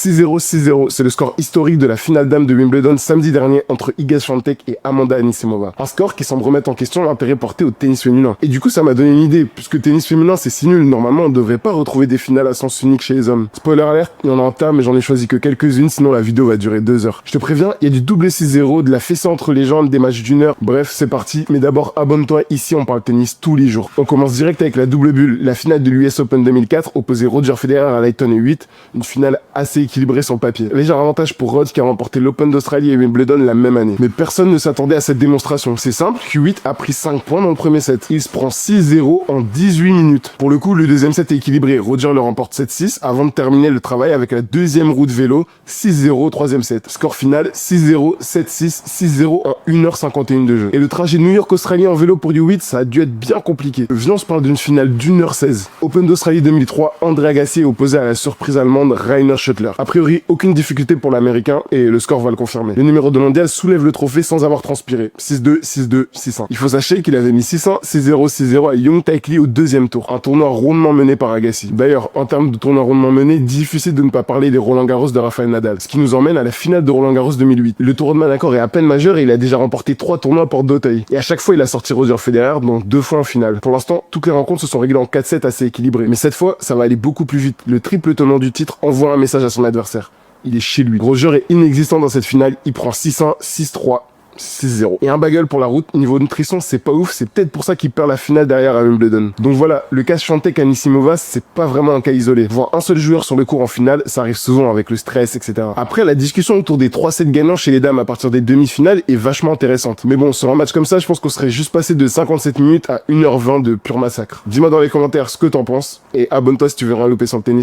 6-0, 6-0, c'est le score historique de la finale dame de Wimbledon samedi dernier entre Iga Swiatek et Amanda Anisimova. Un score qui semble remettre en question l'intérêt porté au tennis féminin. Et du coup, ça m'a donné une idée, puisque le tennis féminin c'est si nul, normalement on devrait pas retrouver des finales à sens unique chez les hommes. Spoiler alert, il y en a un tas, mais j'en ai choisi que quelques-unes, sinon la vidéo va durer 2 heures. Je te préviens, il y a du double 6-0, de la fessée entre les jambes, des matchs d'une heure, bref, c'est parti. Mais d'abord, abonne-toi, ici on parle tennis tous les jours. On commence direct avec la double bulle, la finale de l'US Open 2004, opposé Roger Federer à Lleyton Hewitt, une finale assez équilibrée sur le papier. Léger avantage pour Rod qui a remporté l'Open d'Australie et Wimbledon la même année. Mais personne ne s'attendait à cette démonstration. C'est simple, Hewitt a pris 5 points dans le premier set. Il se prend 6-0 en 18 minutes. Pour le coup, le deuxième set est équilibré. Roger le remporte 7-6 avant de terminer le travail avec la deuxième roue de vélo, 6-0 troisième set. Score final 6-0, 7-6, 6-0 en 1h51 de jeu. Et le trajet New York-Australie en vélo pour Hewitt, ça a dû être bien compliqué. Viens, on se parle d'une finale d'1h16. Open d'Australie 2003, André Agassi est opposé à la surprise allemande Rainer Schüttler. A priori, aucune difficulté pour l'américain et le score va le confirmer. Le numéro 2 mondial soulève le trophée sans avoir transpiré. 6-2, 6-2, 6-1. Il faut sachez qu'il avait mis 6-1, 6-0, 6-0 à Young Taek Lee au deuxième tour. Un tournoi rondement mené par Agassi. D'ailleurs, en termes de tournoi rondement mené, difficile de ne pas parler des Roland Garros de Rafael Nadal. Ce qui nous emmène à la finale de Roland Garros 2008. Le tournoi d'accord est à peine majeur et il a déjà remporté 3 tournois à Porte d'Auteuil. Et à chaque fois, il a sorti Roger Federer, donc 2 fois en finale. Pour l'instant, toutes les rencontres se sont réglées en 4-7 assez équilibrés. Mais cette fois, ça va aller beaucoup plus vite. Le triple tenant du titre envoie un message à son adversaire. Il est chez lui. Roger est inexistant dans cette finale. Il prend 6-1, 6-3. 6-0. Et un bagel pour la route, niveau nutrition, c'est pas ouf, c'est peut-être pour ça qu'il perd la finale derrière à Wimbledon. Donc voilà, le cas Swiatek Anisimova, c'est pas vraiment un cas isolé. Voir un seul joueur sur le court en finale, ça arrive souvent avec le stress, etc. Après, la discussion autour des 3 sets gagnants chez les dames à partir des demi-finales est vachement intéressante. Mais bon, sur un match comme ça, je pense qu'on serait juste passé de 57 minutes à 1h20 de pur massacre. Dis-moi dans les commentaires ce que t'en penses, et abonne-toi si tu veux rien louper sur le tennis.